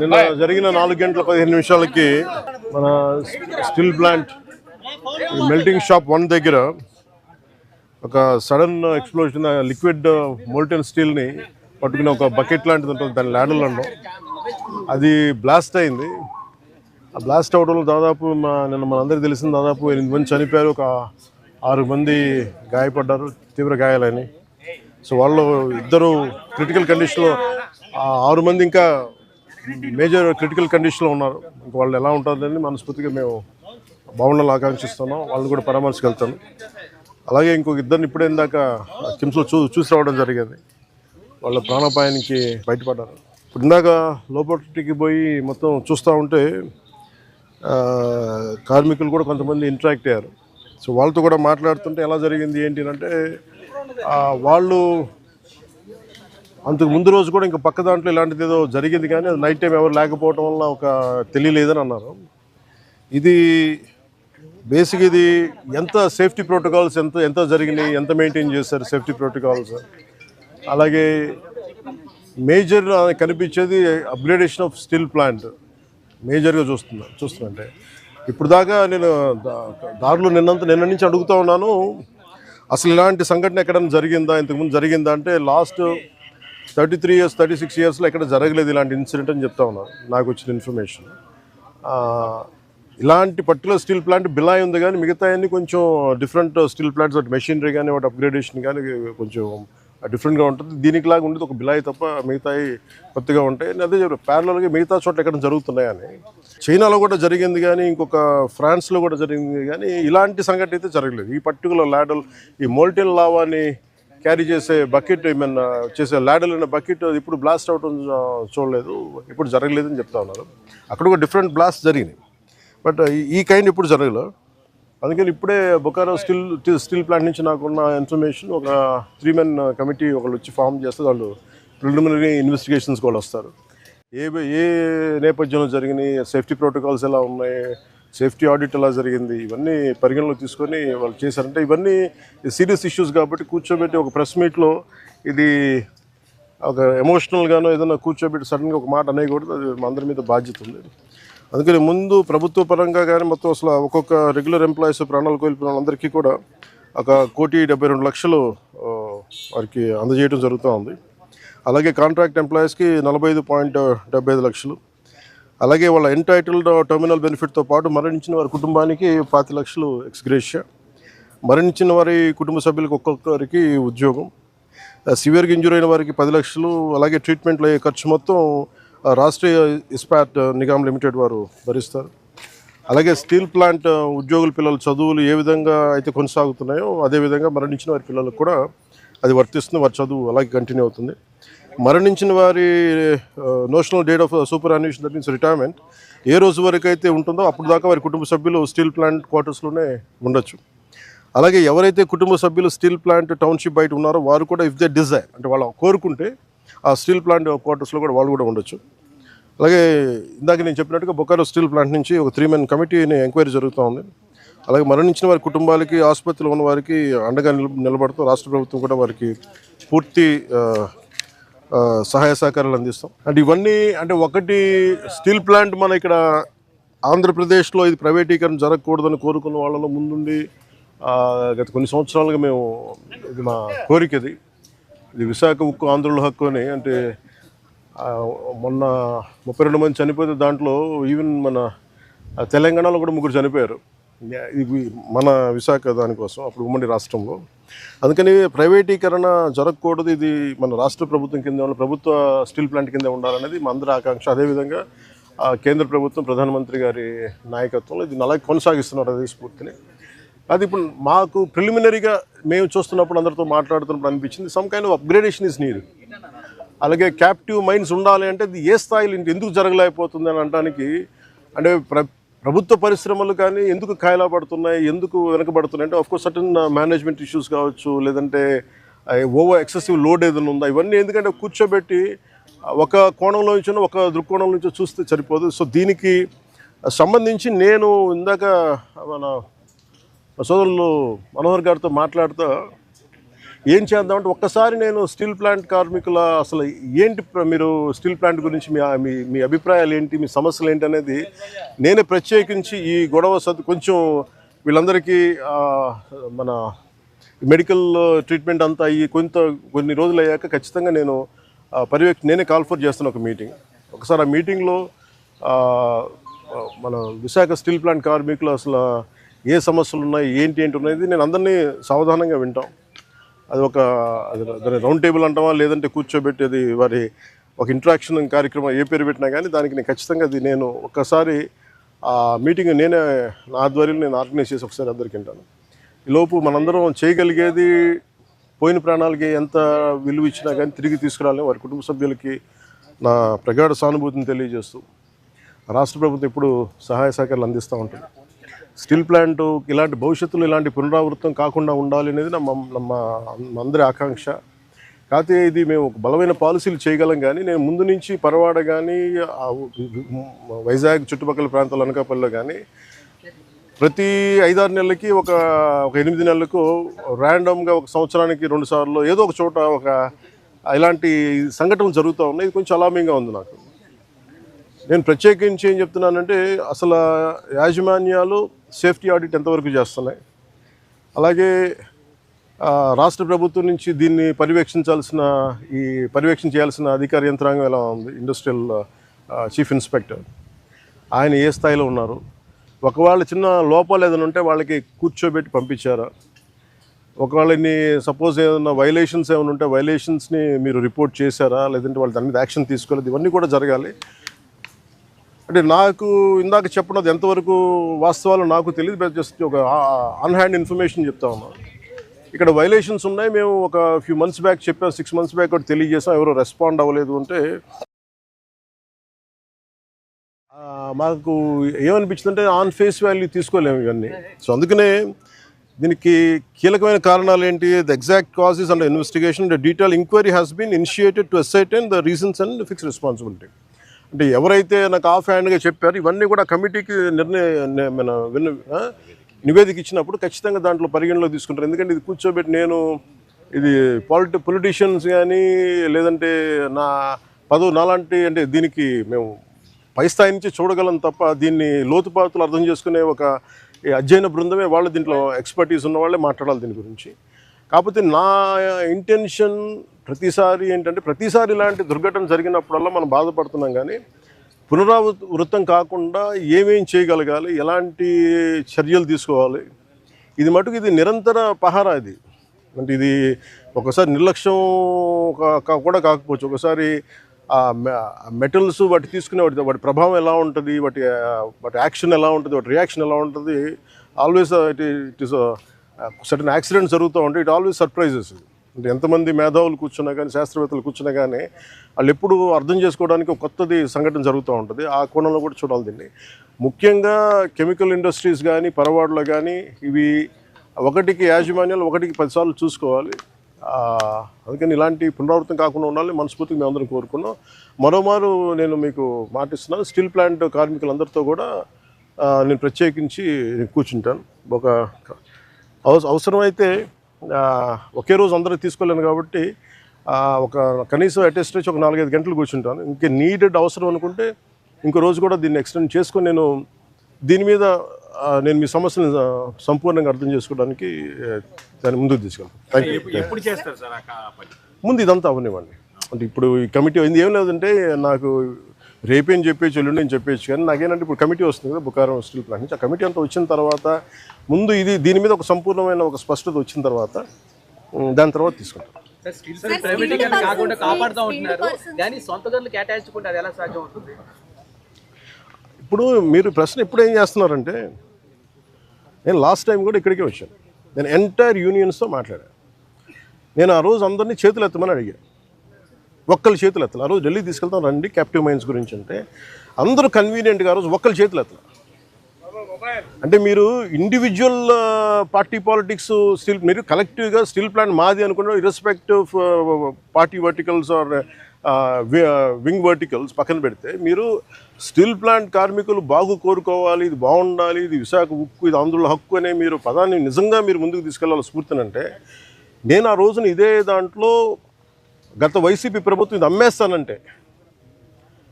నిన్న జరిగిన 4:15 మన స్టీల్ ప్లాంట్ మెల్టింగ్ షాప్ 1 దగ్గర ఒక సడన్ ఎక్స్ప్లోజన్, లిక్విడ్ మోల్టెన్ స్టీల్ని పట్టుకుని ఒక బకెట్ లాంటిది ఉంటుంది, దాని ల్యాడర్లో అది బ్లాస్ట్ అయింది. ఆ బ్లాస్ట్ అవడంలో దాదాపు నిన్న మనందరికీ తెలిసింది దాదాపు 8 మంది చనిపోయారు, ఒక 6 మంది గాయపడ్డారు, తీవ్ర గాయాలని. సో వాళ్ళు 2 క్రిటికల్ కండిషన్లో, 6 మంది ఇంకా మేజర్ క్రిటికల్ కండిషన్లో ఉన్నారు. ఇంకా వాళ్ళు ఎలా ఉంటుందని మనస్ఫూర్తిగా మేము బాగుండాలని ఆకాంక్షిస్తున్నాం. వాళ్ళని కూడా పరామర్శకెళ్తాను. అలాగే ఇంకొక 2 ఇప్పుడే ఇందాక కిమ్స్లో చూసి రావడం జరిగింది. వాళ్ళ ప్రాణాపాయానికి బయటపడ్డారు. ఇప్పుడు ఇందాక లోపలికి పోయి మొత్తం చూస్తూ ఉంటే కార్మికులు కూడా కొంతమంది ఇంటరాక్ట్ అయ్యారు. సో వాళ్ళతో కూడా మాట్లాడుతుంటే ఎలా జరిగింది ఏంటి అంటే, వాళ్ళు అంతకు ముందు రోజు కూడా ఇంకా పక్క దాంట్లో ఇలాంటిది ఏదో జరిగింది, కానీ అది నైట్ టైం ఎవరు లేకపోవడం వల్ల ఒక తెలియలేదని అన్నారు. ఇది బేసిక్, ఇది ఎంత సేఫ్టీ ప్రోటోకాల్స్ ఎంత జరిగినాయి, ఎంత మెయింటైన్ చేశారు సేఫ్టీ ప్రోటోకాల్స్. అలాగే మేజర్ కనిపించేది అప్గ్రేడేషన్ ఆఫ్ స్టీల్ ప్లాంట్ మేజర్గా చూస్తుంటే ఇప్పుడు దాకా నేను దారిలో నిన్న నుంచి అడుగుతూ ఉన్నాను, అసలు ఇలాంటి సంఘటన ఎక్కడైనా జరిగిందా, ఇంతకుముందు జరిగిందా అంటే లాస్ట్ 33 years 36 yearsలో ఎక్కడ జరగలేదు ఇలాంటి ఇన్సిడెంట్ అని చెప్తా ఉన్నారు నాకు వచ్చిన ఇన్ఫర్మేషన్. ఇలాంటి పర్టికులర్ స్టీల్ ప్లాంట్ బిలాయ్ ఉంది, కానీ మిగతా అన్ని కొంచెం డిఫరెంట్ స్టీల్ ప్లాంట్స్, వాటి మెషినరీ కానీ వాటి అప్గ్రేడేషన్ కానీ కొంచెం డిఫరెంట్గా ఉంటుంది. దీనికి లాగా ఉండేది ఒక బిలాయ్ తప్ప మిగతాయి కొత్తగా ఉంటాయి. అదే ప్యారలల్గా మిగతా చోట్ల ఎక్కడ జరుగుతున్నాయని. చైనాలో కూడా జరిగింది, కానీ ఇంకొక ఫ్రాన్స్లో కూడా జరిగింది, కానీ ఇలాంటి సంఘటన అయితే జరగలేదు. ఈ పర్టికులర్ ల్యాడల్, ఈ మోల్టెన్ లావాని క్యారీ చేసే బకెట్, ఏమన్నా చేసే ల్యాడల్ అనే బకెట్ ఇప్పుడు బ్లాస్ట్ అవటం చూడలేదు, ఇప్పుడు జరగలేదని చెప్తా ఉన్నారు. అక్కడ ఒక డిఫరెంట్ బ్లాస్ట్ జరిగినాయి, బట్ ఈ కైండ్ ఇప్పుడు జరగలేదు. అందుకని ఇప్పుడే బొకారో స్టీల్ ప్లాంట్ నుంచి నాకున్న ఇన్ఫర్మేషన్, ఒక 3 men కమిటీ ఒకళ్ళు వచ్చి ఫామ్ చేస్తే వాళ్ళు ప్రిలిమినరీ ఇన్వెస్టిగేషన్స్ కూడా వస్తారు. ఏ నేపథ్యంలో జరిగినాయి, సేఫ్టీ ప్రోటోకాల్స్ ఎలా ఉన్నాయి, సేఫ్టీ ఆడిట్ ఎలా జరిగింది, ఇవన్నీ పరిగణలో తీసుకొని వాళ్ళు చేశారంటే ఇవన్నీ సీరియస్ ఇష్యూస్ కాబట్టి కూర్చోబెట్టి ఒక ప్రెస్ మీట్లో ఇది ఒక ఎమోషనల్గానో ఏదైనా కూర్చోబెట్టి సడన్గా ఒక మాట అనేయకూడదు. అది మా అందరి మీద బాధ్యత ఉంది. అందుకని ముందు ప్రభుత్వ పరంగా కానీ మొత్తం అసలు ఒక్కొక్క రెగ్యులర్ ఎంప్లాయీస్ ప్రాణాలు కోల్పోయిన వాళ్ళందరికీ కూడా 1,72,00,000 వారికి అందజేయడం జరుగుతూ ఉంది. అలాగే కాంట్రాక్ట్ ఎంప్లాయీస్కి 45.75 లక్షలు. అలాగే వాళ్ళ ఎంటైటిల్డ్ టర్మినల్ బెనిఫిట్తో పాటు మరణించిన వారి కుటుంబానికి 5 లక్షలు ఎక్స్గ్రేషియా, మరణించిన వారి కుటుంబ సభ్యులకు ఒక్కొక్కరికి ఉద్యోగం, సివియర్గా ఇంజూర్ అయిన వారికి 10 లక్షలు. అలాగే ట్రీట్మెంట్లో అయ్యే ఖర్చు మొత్తం రాష్ట్రీయ ఇస్పాట్ నిగమ్ లిమిటెడ్ వారు భరిస్తారు. అలాగే స్టీల్ ప్లాంట్ ఉద్యోగుల పిల్లల చదువులు ఏ విధంగా అయితే కొనసాగుతున్నాయో అదేవిధంగా మరణించిన వారి పిల్లలకు కూడా అది వర్తిస్తుంది. వారి చదువు అలాగే కంటిన్యూ అవుతుంది. మరణించిన వారి notional date of superannuation, that means retirement, ఏ రోజు వరకు అయితే ఉంటుందో అప్పుడు దాకా వారి కుటుంబ సభ్యులు స్టీల్ ప్లాంట్ క్వార్టర్స్లోనే ఉండొచ్చు. అలాగే ఎవరైతే కుటుంబ సభ్యులు స్టీల్ ప్లాంట్ టౌన్షిప్ బయట ఉన్నారో వారు కూడా ఇఫ్ దే డిజైర్, అంటే వాళ్ళు కోరుకుంటే ఆ స్టీల్ ప్లాంట్ క్వార్టర్స్లో కూడా వాళ్ళు కూడా ఉండొచ్చు. అలాగే ఇందాక నేను చెప్పినట్టుగా బొకారో స్టీల్ ప్లాంట్ నుంచి ఒక 3 men కమిటీని ఎంక్వైరీ జరుగుతూ ఉంది. అలాగే మరణించిన వారి కుటుంబాలకి, ఆసుపత్రిలో ఉన్న వారికి అండగా నిలబడుతూ రాష్ట్ర ప్రభుత్వం కూడా వారికి పూర్తి సహాయ సహకారాలు అందిస్తాం. అంటే ఇవన్నీ అంటే ఒకటి స్టీల్ ప్లాంట్ మన ఇక్కడ ఆంధ్రప్రదేశ్లో ఇది ప్రైవేటీకరణ జరగకూడదని కోరుకున్న వాళ్ళలో ముందుండి గత కొన్ని సంవత్సరాలుగా మేము, ఇది మా కోరిక, ఇది విశాఖ ఉక్కు ఆంధ్రుల హక్కు అని. అంటే మొన్న 32 మంది చనిపోతే దాంట్లో ఈవెన్ మన తెలంగాణలో కూడా 3 చనిపోయారు. ఇది మన విశాఖ దానికోసం అప్పుడు ఉమ్మడి రాష్ట్రంలో. అందుకని ప్రైవేటీకరణ జరగకూడదు, ఇది మన రాష్ట్ర ప్రభుత్వం కింద ప్రభుత్వ స్టీల్ ప్లాంట్ కింద ఉండాలనేది మా అందరి ఆకాంక్ష. అదేవిధంగా కేంద్ర ప్రభుత్వం ప్రధానమంత్రి గారి నాయకత్వంలో ఇది అలాగే కొనసాగిస్తున్నారు అదే స్ఫూర్తిని. అది ఇప్పుడు మాకు ప్రిలిమినరీగా మేము చూస్తున్నప్పుడు అందరితో మాట్లాడుతున్నప్పుడు అనిపించింది some kind of upgradation is need. అలాగే క్యాప్టివ్ మైన్స్ ఉండాలి అంటే అది ఏ స్థాయిలో ఎందుకు జరగలేకపోతుంది అని అనడానికి, అంటే ప్రభుత్వ పరిశ్రమలు కానీ ఎందుకు కాయలా పడుతున్నాయి, ఎందుకు వెనకబడుతున్నాయి అంటే ఆఫ్కోర్స్ సర్టన్ మేనేజ్మెంట్ ఇష్యూస్ కావచ్చు, లేదంటే ఓవర్ ఎక్సెసివ్ లోడ్ ఏదైనా ఉందా, ఇవన్నీ ఎందుకంటే కూర్చోబెట్టి ఒక కోణంలో నుంచో ఒక దృక్కోణం నుంచో చూస్తే సరిపోదు. సో దీనికి సంబంధించి నేను ఇందాక మన సోదరులు మనోహర్ గారితో మాట్లాడుతూ ఏం చేద్దామంటే ఒక్కసారి నేను స్టీల్ ప్లాంట్ కార్మికుల అసలు ఏంటి మీరు స్టీల్ ప్లాంట్ గురించి మీ అభిప్రాయాలు ఏంటి, మీ సమస్యలు ఏంటి అనేది నేనే ప్రత్యేకించి ఈ గొడవ కొంచెం వీళ్ళందరికీ మన మెడికల్ ట్రీట్మెంట్ అంతా అయ్యి కొన్ని రోజులు అయ్యాక ఖచ్చితంగా నేను నేనే కాల్ఫర్ చేస్తున్న ఒక మీటింగ్. ఒకసారి ఆ మీటింగ్లో మన విశాఖ స్టీల్ ప్లాంట్ కార్మికులు అసలు ఏ సమస్యలు ఉన్నాయి ఏంటి ఉన్నది నేను అందరినీ సావధానంగా వింటాం. అది రౌండ్ టేబుల్ అంటామా లేదంటే కూర్చోబెట్టేది వారి ఒక ఇంట్రాక్షన్ కార్యక్రమం ఏ పేరు పెట్టినా కానీ దానికి నేను ఖచ్చితంగా నేను ఒక్కసారి ఆ మీటింగ్ నేనే నా ఆధ్వర్యంలో నేను ఆర్గనైజ్ చేసి ఒకసారి అందరికి వింటాను. ఈలోపు మనందరం చేయగలిగేది పోయిన ప్రాణాలకి ఎంత విలువ ఇచ్చినా కానీ తిరిగి తీసుకురాలని వారి కుటుంబ సభ్యులకి నా ప్రగాఢ సానుభూతిని తెలియజేస్తూ రాష్ట్ర ప్రభుత్వం ఇప్పుడు సహాయ సహకారాలు అందిస్తూ ఉంటుంది. స్టీల్ ప్లాంట్ ఇలాంటి భవిష్యత్తులో ఇలాంటి పునరావృతం కాకుండా ఉండాలి అనేది మా అందరి ఆకాంక్ష. కాకపోతే ఇది మేము ఒక బలమైన పాలసీలు చేయగలం కానీ నేను ముందు నుంచి పరవాడ కానీ వైజాగ్ చుట్టుపక్కల ప్రాంతాల అనకాపల్లిలో కానీ ప్రతి 5-6 నెలలకి ఒక 8 నెలలకు ర్యాండమ్గా ఒక సంవత్సరానికి 2 సార్లు ఏదో ఒక చోట ఇలాంటి సంఘటనలు జరుగుతూ ఉన్నాయి. ఇది కొంచెం అలామింగ్గా ఉంది నాకు. నేను ప్రత్యేకించి ఏం చెప్తున్నానంటే అసలు యాజమాన్యాలు సేఫ్టీ ఆడిట్ ఎంతవరకు చేస్తున్నాయి, అలాగే రాష్ట్ర ప్రభుత్వం నుంచి దీన్ని పర్యవేక్షణ చేయాల్సిన అధికార యంత్రాంగం ఎలా ఉంది, ఇండస్ట్రియల్ చీఫ్ ఇన్స్పెక్టర్ ఆయన ఏ స్థాయిలో ఉన్నారు, ఒకవేళ చిన్న లోపాలు ఏదైనా ఉంటే వాళ్ళకి కూర్చోబెట్టి పంపించారా, ఒకవేళ సపోజ్ ఏదైనా వైలేషన్స్ ఏమైనా ఉంటే వైలేషన్స్ని మీరు రిపోర్ట్ చేశారా, లేదంటే వాళ్ళు దాని మీద యాక్షన్ తీసుకోలేదు, ఇవన్నీ కూడా జరగాలి. అంటే నాకు ఇందాక చెప్పినది ఎంతవరకు వాస్తవాలు నాకు తెలియదు, జస్ట్ ఒక ఆన్ హ్యాండ్ ఇన్ఫర్మేషన్ చెప్తా ఉన్నాను. ఇక్కడ వైలేషన్స్ ఉన్నాయి, మేము ఒక ఫ్యూ మంత్స్ బ్యాక్ చెప్పాం, 6 months బ్యాక్ కూడా తెలియజేసాం, ఎవరో రెస్పాండ్ అవ్వలేదు అంటే మాకు ఏమనిపించిందంటే ఆన్ ఫేస్ వాల్యూ తీసుకోలేము ఇవన్నీ. సో అందుకనే దీనికి కీలకమైన కారణాలు ఏంటి, the exact causes and investigation the detail enquiry has been initiated to ascertain the reasons and fix responsibility. అంటే ఎవరైతే నాకు ఆఫ్ హ్యాండ్గా చెప్పారో ఇవన్నీ కూడా కమిటీకి నివేదిక ఇచ్చినప్పుడు ఖచ్చితంగా దాంట్లో పరిగణలో తీసుకుంటారు. ఎందుకంటే ఇది కూర్చోబెట్టి ఇది పొలిటీషియన్స్ కానీ లేదంటే నా పదవి నాలాంటి అంటే దీనికి మేము పై స్థాయి నుంచి చూడగలం తప్ప దీన్ని లోతుపాతులు అర్థం చేసుకునే ఒక అధ్యయన బృందమే వాళ్ళు దీంట్లో ఎక్స్పర్టీస్ ఉన్న వాళ్ళే మాట్లాడాలి దీని గురించి. కాకపోతే నా ఇంటెన్షన్ ప్రతిసారి ఏంటంటే ప్రతిసారి ఇలాంటి దుర్ఘటన జరిగినప్పుడల్లా మనం బాధపడుతున్నాం కానీ పునరావృతం కాకుండా ఏమేం చేయగలగాలి, ఎలాంటి చర్యలు తీసుకోవాలి, ఇది ఇది నిరంతర పహారా. అంటే ఇది ఒకసారి నిర్లక్ష్యం కూడా కాకపోవచ్చు. ఒకసారి మెటల్స్ వాటి తీసుకునే వాటి ప్రభావం ఎలా ఉంటుంది, వాటి యాక్షన్ ఎలా ఉంటుంది, వాటి రియాక్షన్ ఎలా ఉంటుంది, always it is certain accidents జరుగుతూ ఉంటాయి. It always surprises. అంటే ఎంతమంది మేధావులు కూర్చున్నా కానీ శాస్త్రవేత్తలు కూర్చున్నా కానీ వాళ్ళు ఎప్పుడు అర్థం చేసుకోవడానికి ఒక కొత్తది సంఘటన జరుగుతూ ఉంటుంది. ఆ కోణంలో కూడా చూడాలి దీన్ని. ముఖ్యంగా కెమికల్ ఇండస్ట్రీస్ కానీ పరవాడలో కానీ ఇవి ఒకటికి యాజమాన్యాలు 1కి 10 సార్లు చూసుకోవాలి. అందుకని ఇలాంటి పునరావృతం కాకుండా ఉండాలని మనస్ఫూర్తిగా మేము అందరం కోరుకున్నాం. మరోమారు నేను మీకు మాటిస్తున్నాను, స్టీల్ ప్లాంట్ కార్మికులందరితో కూడా నేను ప్రత్యేకించి కూర్చుంటాను. ఒక అవసరమైతే ఒకే రోజు అందరూ తీసుకోలేను కాబట్టి ఒక కనీసం అటెస్ట్ ఒక 4-5 గంటలు కూర్చుంటాను. ఇంకా నీడెడ్ అవసరం అనుకుంటే ఇంకో రోజు కూడా దీన్ని ఎక్స్టెండ్ చేసుకొని నేను దీని మీద నేను మీ సమస్యను సంపూర్ణంగా అర్థం చేసుకోవడానికి దాన్ని ముందుకు తీసుకెళ్తాను. ముందు ఇదంతా అవనివ్వండి. అంటే ఇప్పుడు ఈ కమిటీ అయింది ఏం లేదంటే నాకు రేపేం చెప్పేసి ఎల్లుండి అని చెప్పేసి, కానీ నాకేంటంటే ఇప్పుడు కమిటీ వస్తుంది కదా బుకారం స్టీల్ ప్లాంట్ నుంచి. ఆ కమిటీ అంతా వచ్చిన తర్వాత ముందు దీని మీద ఒక సంపూర్ణమైన ఒక స్పష్టత వచ్చిన తర్వాత దాని తర్వాత తీసుకుంటాం. ఇప్పుడు మీరు ప్రశ్న ఇప్పుడు ఏం చేస్తున్నారంటే, నేను లాస్ట్ టైం కూడా ఇక్కడికే వచ్చాను. నేను ఎంటైర్ యూనియన్స్తో మాట్లాడాను. నేను ఆ రోజు అందరినీ చేతులు ఎత్తమని అడిగాను. ఒక్కళ్ళు చేతులు ఎత్తలు. ఆ రోజు ఢిల్లీ తీసుకెళ్తాం రండి క్యాప్టివ్ మైన్స్ గురించి అంటే అందరూ కన్వీనియంట్గా ఆ రోజు ఒక్కళ్ళు చేతులు ఎత్తలు. అంటే మీరు ఇండివిజువల్ పార్టీ పాలిటిక్స్ మీరు కలెక్టివ్గా స్టీల్ ప్లాంట్ మాది అనుకున్న irrespective party verticals or wing verticals పక్కన పెడితే మీరు స్టీల్ ప్లాంట్ కార్మికులు బాగు కోరుకోవాలి, ఇది బాగుండాలి, ఇది విశాఖ ఉక్కు, ఇది ఆంధ్రుల హక్కు అనే మీరు పదాన్ని నిజంగా మీరు ముందుకు తీసుకెళ్ళాలి స్ఫూర్తినంటే నేను ఆ రోజున ఇదే దాంట్లో గత వైసీపీ ప్రభుత్వం ఇది అమ్మేస్తానంటే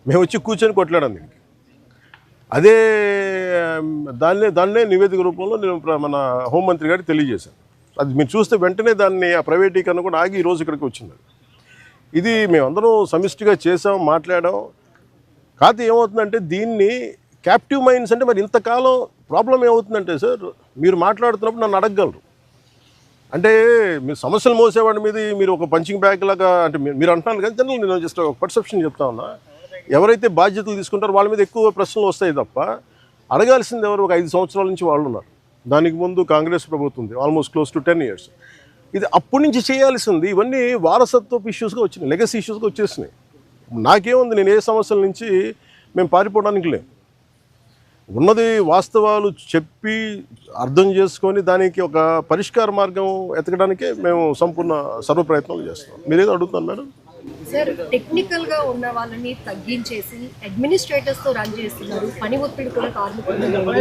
మేము వచ్చి కూర్చొని కొట్లాడాం దీనికి. అదే దాన్నే నివేదిక రూపంలో నేను మన హోంమంత్రి గారికి తెలియజేశాను. అది మీరు చూస్తే వెంటనే దాన్ని ఆ ప్రైవేటీకరణ కూడా ఆగి ఈరోజు ఇక్కడికి వచ్చింది. ఇది మేమందరం సమిష్టిగా చేసాం, మాట్లాడాం. కాకపోతే ఏమవుతుందంటే దీన్ని క్యాప్టివ్ మైండ్స్ అంటే మరి ఇంతకాలం ప్రాబ్లం ఏమవుతుందంటే సార్, మీరు మాట్లాడుతున్నప్పుడు నన్ను అడగగలరు. అంటే మీరు సమస్యలు మోసేవాడి మీద మీరు ఒక పంచింగ్ బ్యాగ్ లాగా అంటే మీరు అంటున్నాను కానీ జనరల్ నేను జస్ట్ ఒక పర్సెప్షన్ చెప్తా ఉన్నా. ఎవరైతే బాధ్యతలు తీసుకుంటారో వాళ్ళ మీద ఎక్కువ ప్రశ్నలు వస్తాయి తప్ప అడగాల్సింది ఎవరు? ఒక 5 సంవత్సరాల నుంచి వాళ్ళు ఉన్నారు. దానికి ముందు కాంగ్రెస్ ప్రభుత్వం ఉంది, ఆల్మోస్ట్ క్లోజ్ టు 10 years. ఇది అప్పటి నుంచి చేయాల్సింది. ఇవన్నీ వారసత్వపు ఇష్యూస్గా వచ్చినాయి, లెగసీ ఇష్యూస్గా వచ్చేసినాయి. నాకేముంది, నేను ఏ సమస్యల నుంచి మేము పారిపోవడానికి లేము. ఉన్నది వాస్తవాలు చెప్పి అర్థం చేసుకొని దానికి ఒక పరిష్కార మార్గం ఎతకడానికే మేము సంపూర్ణ సర్వ ప్రయత్నాలు చేస్తాం. మీరేదో అడుగుతాను మేడం. సార్, టెక్నికల్గా ఉన్న వాళ్ళని తగ్గించేసి అడ్మినిస్ట్రేటర్స్తో రన్ చేస్తున్నారు. పని ఒత్తిడి కూడా కార్మికులు,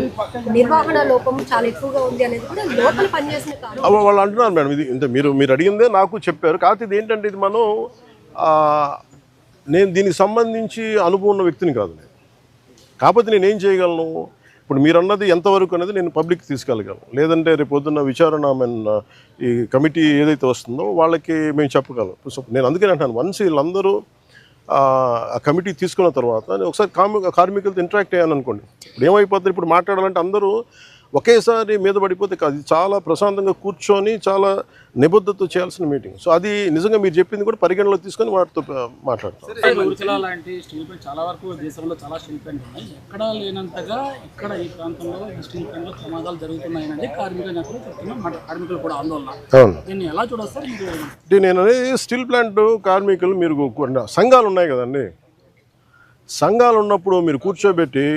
నిర్వహణ లోపం చాలా ఎక్కువగా ఉంది అనేది కూడా లోపల పనిచేసిన కారణం వాళ్ళు అంటున్నారు మేడం. ఇది ఇంత మీరు అడిగిందే నాకు చెప్పారు. కాకపోతే ఇది ఏంటంటే ఇది మనం నేను దీనికి సంబంధించి అనుభవం ఉన్న వ్యక్తిని కాదు నేను. కాకపోతే నేను ఏం చేయగలను, ఇప్పుడు మీరు అన్నది ఎంతవరకు అనేది నేను పబ్లిక్ తీసుకెళ్ళగలను. లేదంటే రేపు పొద్దున్న విచారణ ఈ కమిటీ ఏదైతే వస్తుందో వాళ్ళకి మేము చెప్పగలం. సో నేను అందుకని అంటాను, వన్స్ వీళ్ళందరూ ఆ కమిటీ తీసుకున్న తర్వాత నేను ఒకసారి కార్మికులతో ఇంటరాక్ట్ అయ్యాను అనుకోండి. ఇప్పుడు ఏమైపోతుంది, ఇప్పుడు మాట్లాడాలంటే అందరూ ఒకేసారి మీద పడిపోతే కాదు. చాలా ప్రశాంతంగా కూర్చొని చాలా నిబద్ధతతో చేయాల్సిన మీటింగ్. సో అది నిజంగా మీరు చెప్పింది కూడా పరిగణలో తీసుకొని వాటితో మాట్లాడతాం. స్టీల్ ప్లాంట్ చాలా వరకు దేశంలో చాలా స్టీల్ ప్లాంట్ ఉన్నాయి. ఎక్కడ లేనంతగా ఇక్కడ ఈ ప్రాంతంలో ఈ స్టీల్ ప్లాంట్లో ప్రమాదాలు జరుగుతున్నాయని కార్మిక నేతలు చెప్తున్నారు. కార్మికులు కూడా ఆందోళన. దీన్ని ఎలా చూడొస్తారు మీరు? నేను అనేది స్టీల్ ప్లాంట్ కార్మికులు, మీరు సంఘాలు ఉన్నాయి కదండి, సంఘాలు ఉన్నప్పుడు మీరు కూర్చోబెట్టి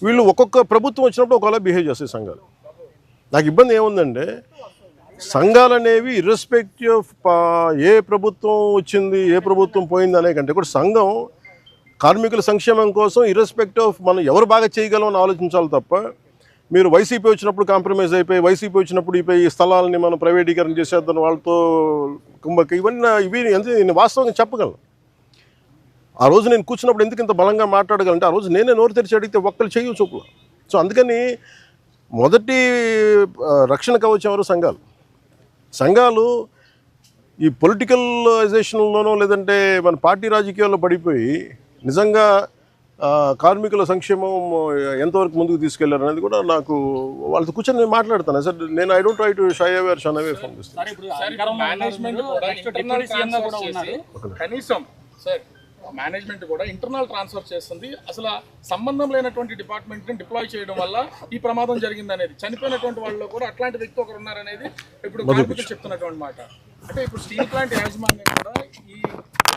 వీళ్ళు ఒక్కొక్క ప్రభుత్వం వచ్చినప్పుడు ఒకవేళ బిహేవ్ చేస్తాయి సంఘాలు. నాకు ఇబ్బంది ఏముందంటే సంఘాలు అనేవి ఇర్రెస్పెక్టివ్ ఆఫ్ ఏ ప్రభుత్వం వచ్చింది ఏ ప్రభుత్వం పోయింది అనే కంటే కూడా సంఘం కార్మికుల సంక్షేమం కోసం ఇర్రెస్పెక్టివ్ ఆఫ్ మనం ఎవరు బాగా చేయగలం అని ఆలోచించాలి తప్ప మీరు వైసీపీ వచ్చినప్పుడు కాంప్రమైజ్ అయిపోయి, వైసీపీ వచ్చినప్పుడు ఈ స్థలాలని మనం ప్రైవేటీకరణ చేసేద్దాం వాళ్ళతో కుంభకి ఇవి నేను వాస్తవంగా చెప్పగలను. ఆ రోజు నేను కూర్చున్నప్పుడు ఎందుకు ఇంత బలంగా మాట్లాడగలంటే ఆ రోజు నేనే నోరు తెరిచి అడిగితే ఒక్కరు చెయ్యి చూపులు. సో అందుకని మొదటి రక్షణ కవచం ఎవరు? సంఘాలు ఈ పొలిటికలైజేషన్లోనో లేదంటే మన పార్టీ రాజకీయాల్లో పడిపోయి నిజంగా కార్మికుల సంక్షేమం ఎంతవరకు ముందుకు తీసుకెళ్లారు అనేది కూడా నాకు వాళ్ళతో కూర్చొని నేను మాట్లాడతాను సార్. నేను I don't try to shy away or shun away from this. Management కూడా ఇంటర్నల్ ట్రాన్స్ఫర్ చేస్తుంది. అసలు సంబంధం లేనటువంటి డిపార్ట్మెంట్ని డిప్లాయ్ చేయడం వల్ల ఈ ప్రమాదం జరిగింది అనేది, చనిపోయినటువంటి వాళ్ళు కూడా అట్లాంటి వ్యక్తి ఒకరు ఉన్నారనేది ఇప్పుడు కార్మికులు చెప్తున్నటువంటి మాట. అంటే ఇప్పుడు స్టీల్ ప్లాంట్ యాజమాన్యం కూడా ఈ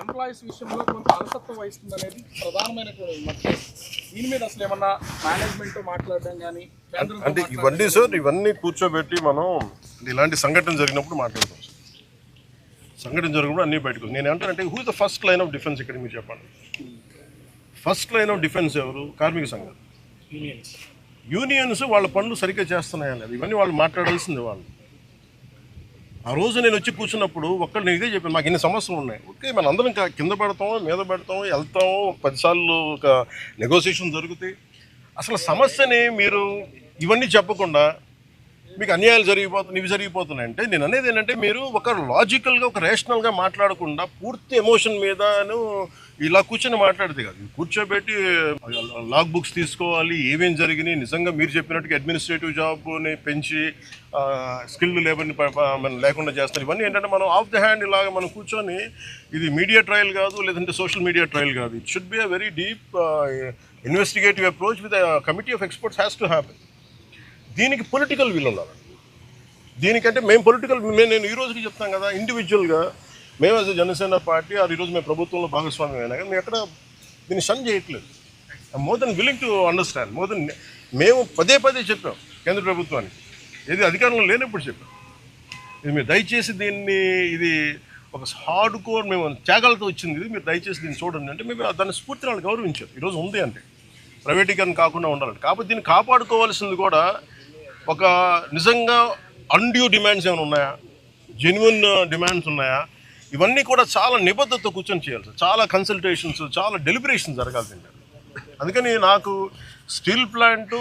ఎంప్లాయీస్ విషయంలో కొంత అలసత్వం వహిస్తుంది అనేది ప్రధానమైనటువంటి మాట. దీని మీద అసలు ఏమన్నా మేనేజ్మెంట్ మాట్లాడడం కానీ అంటే ఇవన్నీ సార్, ఇవన్నీ కూర్చోబెట్టి మనం ఇలాంటి సంఘటన జరిగినప్పుడు మాట్లాడతాం. సంఘటన జరిగినప్పుడు అన్నీ బయటకు. నేను అంటానంటే who is the first line of defence ఇక్కడ మీరు చెప్పండి. ఫస్ట్ లైన్ ఆఫ్ డిఫెన్స్ ఎవరు? కార్మిక సంఘాలు, యూనియన్స్. వాళ్ళ పనులు సరిగ్గా చేస్తున్నాయా లేదు ఇవన్నీ వాళ్ళు మాట్లాడాల్సింది. వాళ్ళు ఆ రోజు నేను వచ్చి కూర్చున్నప్పుడు ఒక్కడు నేను ఇదే చెప్పాను, మాకు ఇన్ని సమస్యలు ఉన్నాయి. ఓకే, మన అందరం కింద పెడతాము, మీద పెడతాము, వెళ్తాము, 10 సార్లు ఒక నెగోసియేషన్ జరుగుతాయి. అసలు సమస్యని మీరు ఇవన్నీ చెప్పకుండా మీకు అన్యాయాలు ఇవి జరిగిపోతున్నాయి అంటే నేను అనేది ఏంటంటే మీరు ఒక లాజికల్గా ఒక రేషనల్గా మాట్లాడకుండా పూర్తి ఎమోషన్ మీదను ఇలా కూర్చొని మాట్లాడితే కాదు. కూర్చోబెట్టి లాగ్ బుక్స్ తీసుకోవాలి, ఏమేం జరిగినాయి, నిజంగా మీరు చెప్పినట్టుగా అడ్మినిస్ట్రేటివ్ జాబ్ని పెంచి స్కిల్డ్ లేబర్ని లేకుండా చేస్తారు. ఇవన్నీ ఏంటంటే మనం ఆఫ్ ద హ్యాండ్ ఇలాగ మనం కూర్చొని ఇది మీడియా ట్రయల్ కాదు, లేదంటే సోషల్ మీడియా ట్రయల్ కాదు. It should be a very deep investigative approach with committee of experts has to happen. దీనికి పొలిటికల్ విల్ ఉండాలి. దీనికంటే నేను ఈ రోజుకి చెప్తాను కదా, ఇండివిజువల్గా మేము యాజ్ జనసేన పార్టీ ఈరోజు మేము ప్రభుత్వంలో భాగస్వామ్యం అయినా కానీ మేము ఎక్కడ దీన్ని షన్ చేయట్లేదు. More than willing to understand. మేము పదే చెప్పాం కేంద్ర ప్రభుత్వానికి, ఏది అధికారంలో లేనప్పుడు చెప్పాం, ఇది మీరు దయచేసి దీన్ని, ఇది ఒక హార్డ్ కోర్ మేము త్యాగాలతో వచ్చింది, ఇది మీరు దయచేసి దీన్ని చూడండి అంటే మేము దాన్ని స్ఫూర్తిని వాళ్ళు గౌరవించారు. ఈరోజు ఉంది అంటే ప్రైవేటీకరణ కాకుండా ఉండాలంటే. కాకపోతే దీన్ని కాపాడుకోవాల్సింది కూడా ఒక నిజంగా అన్డ్యూ డిమాండ్స్ ఏమైనా ఉన్నాయా, జెన్యున్ డిమాండ్స్ ఉన్నాయా, ఇవన్నీ కూడా చాలా నిబద్ధతతో కూర్చొని చేయాలి సార్. చాలా కన్సల్టేషన్స్, చాలా డెలిబరేషన్ జరగాల్సిందే. అందుకని నాకు స్టీల్ ప్లాంట్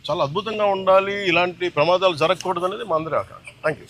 చాలా అద్భుతంగా ఉండాలి, ఇలాంటి ప్రమాదాలు జరగకూడదు అనేది మా అందరి ఆకాంక్ష. Thank you.